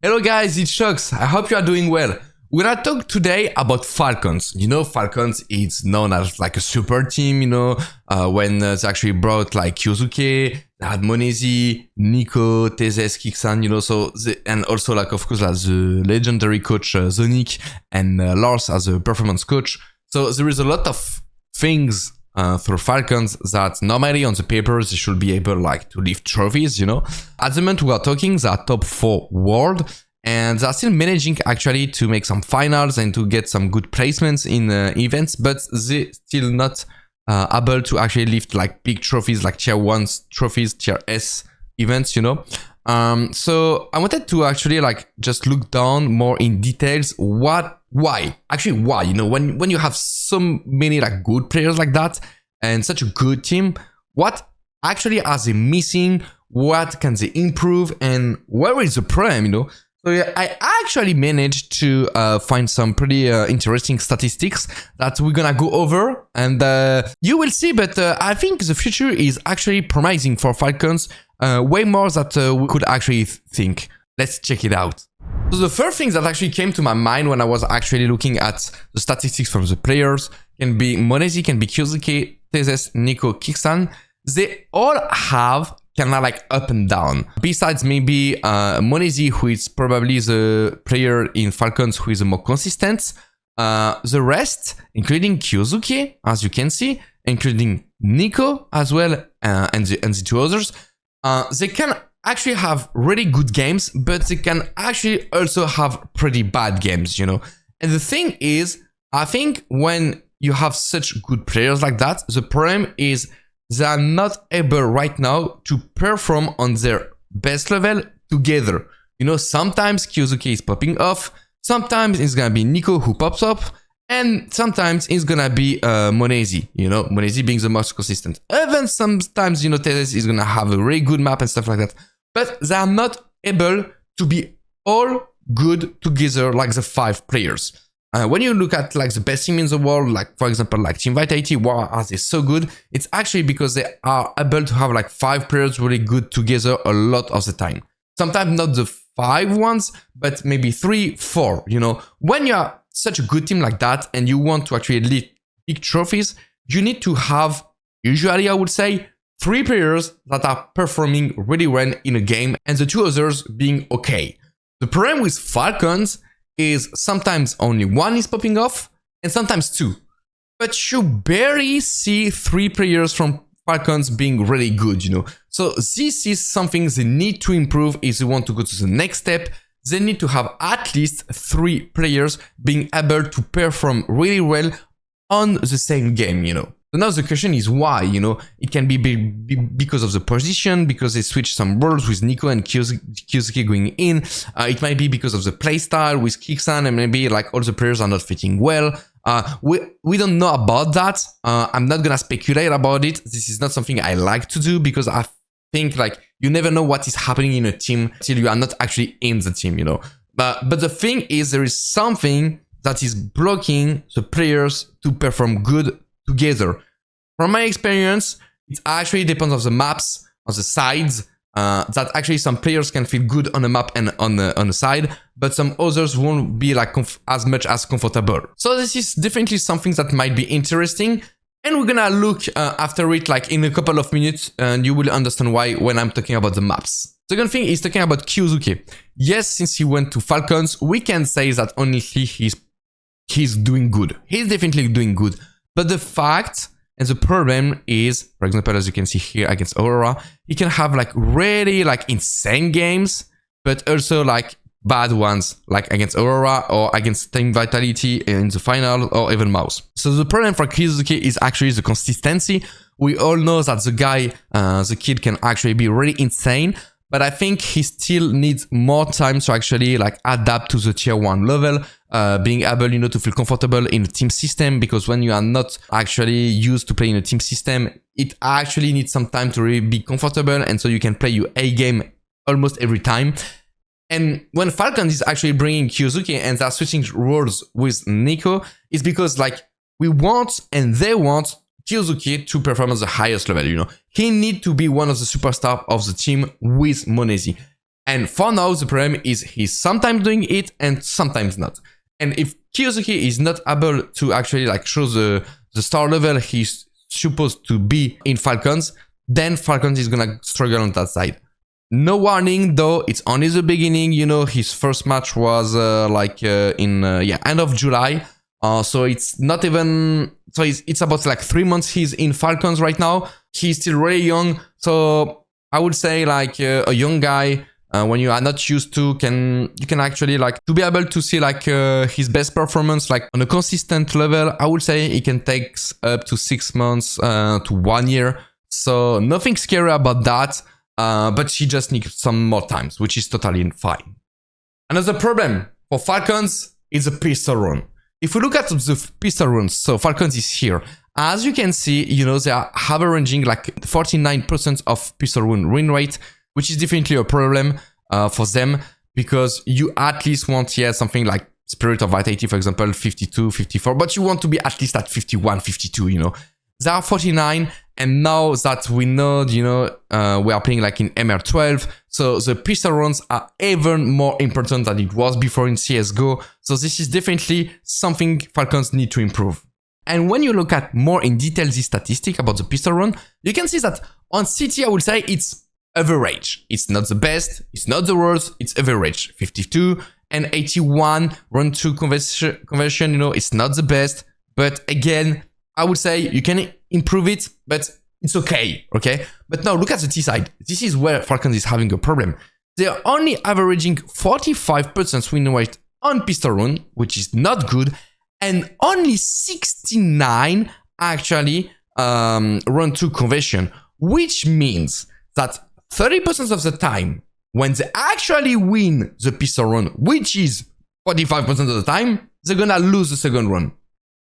Hello guys, it's Shox. I hope you are doing well. We're gonna talk today about Falcons. You know, Falcons is known as like a super team, when they actually brought like Kyosuke, they had Monezi, Nico, Tezes, Kixan, and also like of course as the legendary coach Zonik and Lars as a performance coach. So there is a lot of things for Falcons that normally on the papers they should be able like to lift trophies, At the moment we are talking, they are top 4 world and they are still managing actually to make some finals and to get some good placements in events, but they still not able to actually lift like big trophies like tier 1 trophies, tier S events, So I wanted to actually like just look down more in details why, when you have so many like good players like that and such a good team, what actually are they missing? What can they improve? And where is the problem, So yeah, I actually managed to find some pretty interesting statistics that we're gonna go over and you will see, but I think the future is actually promising for Falcons way more than we could actually think. Let's check it out. So the first thing that actually came to my mind when I was actually looking at the statistics from the players can be Monezi, can be Kyosuke, Tezes, Nico, Kixan. They all have kind of like up and down. Besides maybe Monezi, who is probably the player in Falcons who is the more consistent. The rest, including Kyosuke, as you can see, including Nico as well, and the two others, they can actually have really good games, but they can actually also have pretty bad games, And the thing is, I think when you have such good players like that, the problem is they are not able right now to perform on their best level together. Sometimes Kyosuke is popping off, sometimes it's gonna be Nico who pops up, and sometimes it's gonna be Monezi, Monezi being the most consistent. Even sometimes, Tezes is gonna have a really good map and stuff like that. But they are not able to be all good together like the 5 players. When you look at like the best team in the world, like for example, like Team Vitality, why are they so good? It's actually because they are able to have like 5 players really good together a lot of the time. Sometimes not the 5 ones, but maybe 3, 4, When you are such a good team like that and you want to actually lift big trophies, you need to have, usually I would say, 3 players that are performing really well in a game and the 2 others being okay. The problem with Falcons is sometimes only 1 is popping off and sometimes 2. But you barely see 3 players from Falcons being really good, So this is something they need to improve if they want to go to the next step. They need to have at least 3 players being able to perform really well on the same game, So now the question is why, It can be because of the position, because they switched some roles with Nico and Kyosuke going in. It might be because of the playstyle with Kixan and maybe like all the players are not fitting well. We don't know about that. I'm not gonna speculate about it. This is not something I like to do because I think like you never know what is happening in a team till you are not actually in the team, But the thing is there is something that is blocking the players to perform good together. From my experience, it actually depends on the maps, on the sides, that actually some players can feel good on a map and on the side, but some others won't be like as much as comfortable. So this is definitely something that might be interesting, and we're gonna look after it like in a couple of minutes, and you will understand why when I'm talking about the maps. Second thing is talking about Kyosuke. Yes, since he went to Falcons, we can say that honestly he's doing good. He's definitely doing good. But the fact and the problem is, for example, as you can see here against Aurora, he can have like really like insane games, but also like bad ones, like against Aurora or against Team Vitality in the final or even Mouse. So the problem for Kyosuke is actually the consistency. We all know that the guy, the kid can actually be really insane, but I think he still needs more time to actually like adapt to the tier 1 level, being able, to feel comfortable in a team system, because when you are not actually used to play in a team system, it actually needs some time to really be comfortable, and so you can play your A game almost every time. And when Falcons is actually bringing Kyosuke and they're switching roles with Nico, it's because like we want and they want Kyosuke to perform at the highest level, He needs to be one of the superstars of the team with Monezi. And for now, the problem is he's sometimes doing it and sometimes not. And if Kyosuke is not able to actually like show the star level he's supposed to be in Falcons, then Falcons is gonna struggle on that side. No warning though, it's only the beginning. You know, his first match was end of July. So it's not even, so it's about like 3 months he's in Falcons right now. He's still really young. So I would say like a young guy, when you are not used to, you can actually like to be able to see like his best performance like on a consistent level. I would say it can take up to 6 months to 1 year. So nothing scary about that. But he just needs some more times, which is totally fine. Another problem for Falcons is a pistol run. If we look at the pistol runs, so Falcons is here. As you can see, you know, they are averaging like 49% of pistol run win rate, which is definitely a problem for them, because you at least want, something like Spirit of Vitality, for example, 52, 54, but you want to be at least at 51, 52, you know. They are 49, and now that we know, you know, we are playing like in MR12, so the pistol runs are even more important than it was before in CSGO. So this is definitely something Falcons need to improve. And when you look at more in detail this statistic about the pistol run, you can see that on CT, I would say it's average. It's not the best, it's not the worst, it's average. 52 and 81 run to conversion, you know, it's not the best, but again, I would say you can improve it, but it's okay. But now look at the T side. This is where Falcons is having a problem. They are only averaging 45% win rate on pistol run, which is not good, and only 69 actually run to conversion, which means that 30% of the time when they actually win the pistol run, which is 45% of the time, they're gonna lose the second run.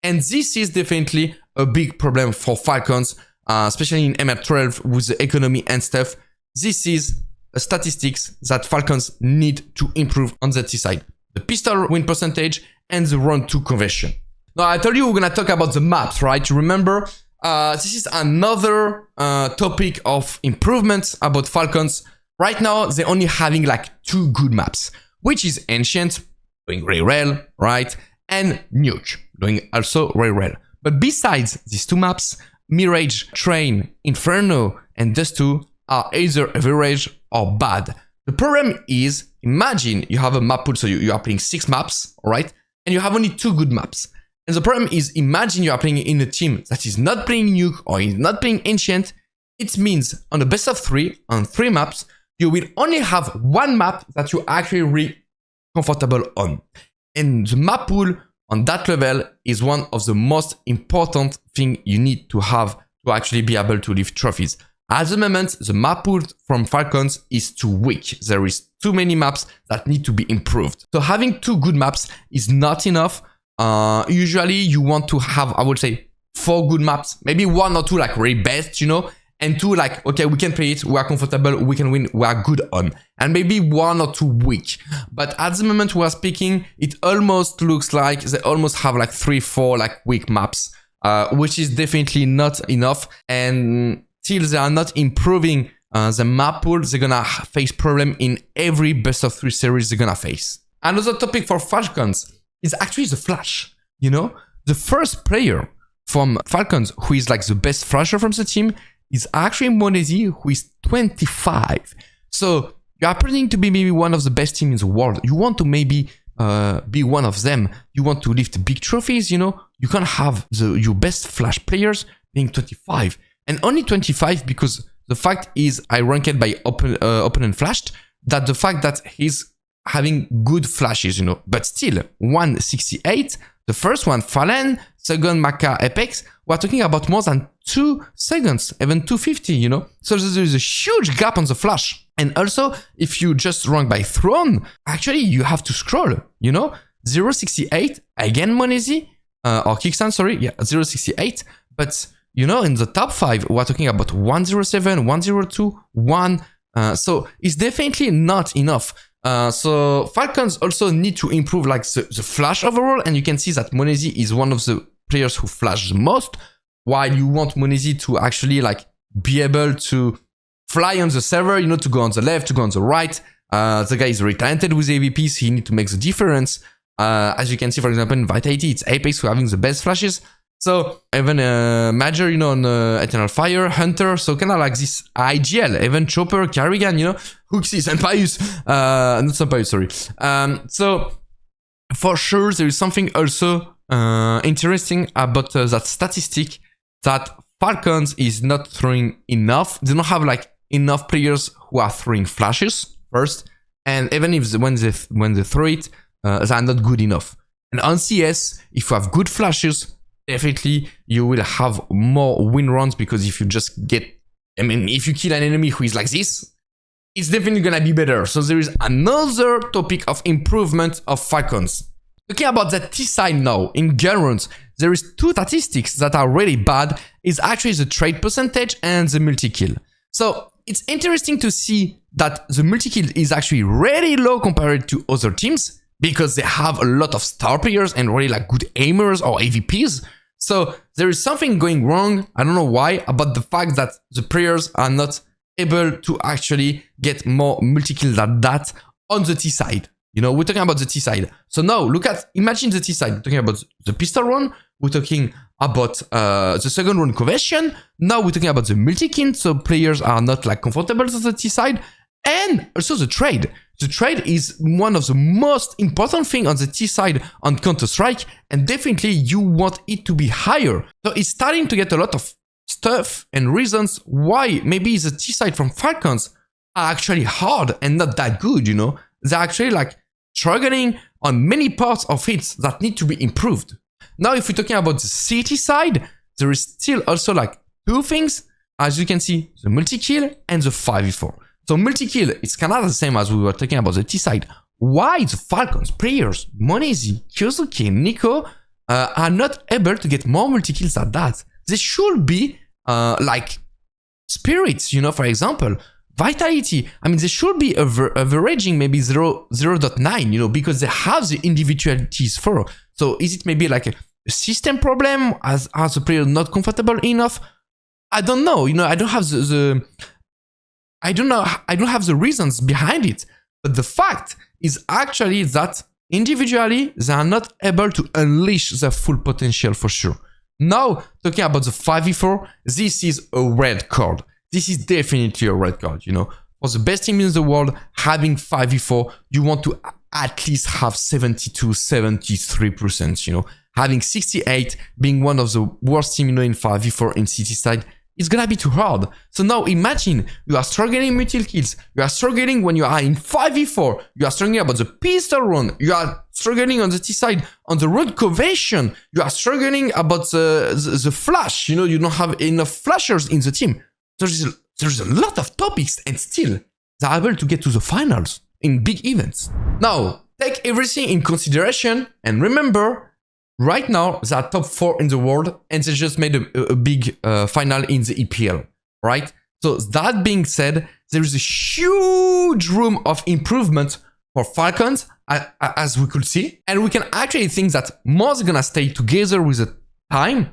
And this is definitely a big problem for Falcons, especially in MR12 with the economy and stuff. This is a statistics that Falcons need to improve on the T side. The pistol win percentage and the run to conversion. Now, I told you we're going to talk about the maps, right? Remember, this is another topic of improvements about Falcons. Right now, they're only having like 2 good maps, which is Ancient, doing very well, right? And Nuke, doing also very well. But besides these 2 maps, Mirage, Train, Inferno, and Dust 2 are either average or bad. The problem is, imagine you have a map pool, so you are playing 6 maps, alright? And you have only 2 good maps. And the problem is, imagine you are playing in a team that is not playing Nuke or is not playing Ancient. It means on a best of 3, on 3 maps, you will only have 1 map that you actually really comfortable on. And the map pool on that level is one of the most important thing you need to have to actually be able to lift trophies. At the moment, the map pool from Falcons is too weak. There is too many maps that need to be improved. So having 2 good maps is not enough. Usually you want to have, I would say, 4 good maps, maybe 1 or 2 like really best, you know, and 2 like, okay, we can play it, we are comfortable, we can win, we are good on, and maybe 1 or 2 weak. But at the moment we are speaking, it almost looks like they almost have like 3-4 like weak maps, which is definitely not enough. And till they are not improving the map pool, they're gonna face problem in every best of 3 series they're gonna face. Another topic for Falcons is actually the flash. You know, the first player from Falcons who is like the best flasher from the team is actually Monesi, who is 25. So you are pretending to be maybe one of the best teams in the world. You want to maybe be one of them. You want to lift big trophies, you know. You can't have your best flash players being 25. And only 25 because the fact is, I ranked by opponent flashed, that the fact that he's having good flashes, you know. But still, 168, the first one, Fallen, second, Maka, Apex, we're talking about more than 2 seconds, even 250, you know? So there is a huge gap on the flash. And also, if you just rank by Throne, actually, you have to scroll, you know? 068, again, Monesi, or Kickstand, sorry, yeah, 068. But, you know, in the top 5, we're talking about 107, 102, 1. So it's definitely not enough. So Falcons also need to improve like the flash overall, and you can see that Monesi is one of the players who flash the most, while you want Monesi to actually like be able to fly on the server, you know, to go on the left, to go on the right, The guy is very talented with AVPs. He need to make the difference. As you can see, for example, in Vitality, it's Apex who are having the best flashes. So even Major, you know, on Eternal Fire, Hunter, so kind of like this IGL, even Chopper, Carrigan, you know, Hooksies, and Pius, not Pius, sorry. So for sure, there is something also interesting about that statistic that Falcons is not throwing enough. They don't have like enough players who are throwing flashes first, and even if when they throw it, they are not good enough. And on CS, if you have good flashes, definitely you will have more win runs, because if you just get, I mean, if you kill an enemy who is like this, it's definitely gonna be better. So there is another topic of improvement of Falcons. Talking about the T side now, in gun runs, there is two statistics that are really bad. It's actually the trade percentage and the multi-kill. So it's interesting to see that the multi-kill is actually really low compared to other teams, because they have a lot of star players and really like good aimers or AVPs. So there is something going wrong, I don't know why, about the fact that the players are not able to actually get more multi-kill than that on the T side. You know, we're talking about the T side. So now imagine the T side. We're talking about the pistol run. We're talking about the second run conversion. Now we're talking about the multi-kill. So players are not like comfortable on the T side. And also the trade. The trade is one of the most important things on the T side on Counter-Strike, and definitely you want it to be higher. So it's starting to get a lot of stuff and reasons why maybe the T side from Falcons are actually hard and not that good, you know. They're actually like struggling on many parts of it that need to be improved. Now, if we're talking about the CT side, there is still also like two things. As you can see, the multi-kill and the 5v4. So multi-kill, it's kind of the same as we were talking about the T side. Why the Falcons players, Monezi, Kyosuke, Nico, are not able to get more multi-kills than that? They should be like Spirits, you know, for example. Vitality, I mean, they should be averaging maybe 0.9, you know, because they have the individualities for. So is it maybe like a system problem? As the player not comfortable enough? I don't know, you know, I don't have I don't have the reasons behind it, but the fact is actually that individually they are not able to unleash their full potential for sure. Now, talking about the 5v4, this is a red card. This is definitely a red card, you know. For the best team in the world, having 5v4, you want to at least have 72, 73%, you know. Having 68, being one of the worst team, you know, in 5v4 in CT side, it's gonna be too hard. So now imagine you are struggling multi kills, you are struggling when you are in 5v4, you are struggling about the pistol run, you are struggling on the T side on the road conversion, you are struggling about the flash, you know, you don't have enough flashers in the team. There's a lot of topics, and still they're able to get to the finals in big events. Now, take everything in consideration and remember, right now, they are top 4 in the world, and they just made a big final in the EPL, right? So that being said, there is a huge room of improvement for Falcons, as we could see. And we can actually think that more they're gonna stay together with the time,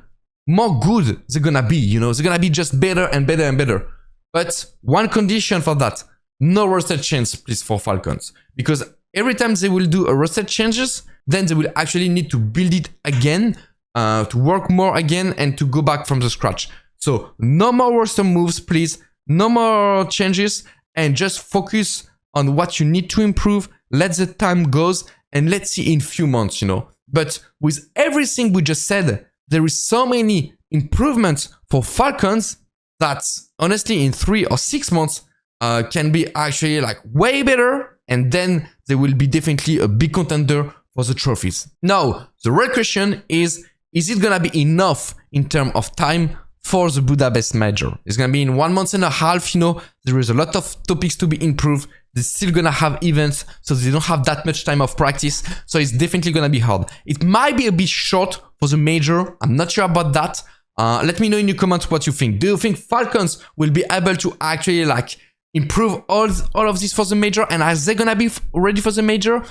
more good they're gonna be, you know? They're gonna be just better and better and better. But one condition for that, no roster change, please, for Falcons. Because every time they will do a roster changes, then they will actually need to build it again, to work more again, and to go back from the scratch. So no more roster moves, please. No more changes, and just focus on what you need to improve. Let the time goes, and let's see in few months, you know. But with everything we just said, there is so many improvements for Falcons that honestly in 3 or 6 months can be actually like way better, and then they will be definitely a big contender for the trophies. Now, the real question is it gonna be enough in terms of time for the Budapest Major? It's gonna be in 1.5 months, you know. There is a lot of topics to be improved. They're still gonna have events, so they don't have that much time of practice. So it's definitely gonna be hard. It might be a bit short for the Major. I'm not sure about that. Let me know in the comments what you think. Do you think Falcons will be able to actually like improve all of this for the Major? And are they gonna be ready for the Major?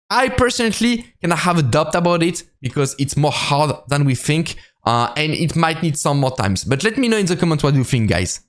I personally can have a doubt about it because it's more hard than we think, and it might need some more times. But let me know in the comments what you think, guys.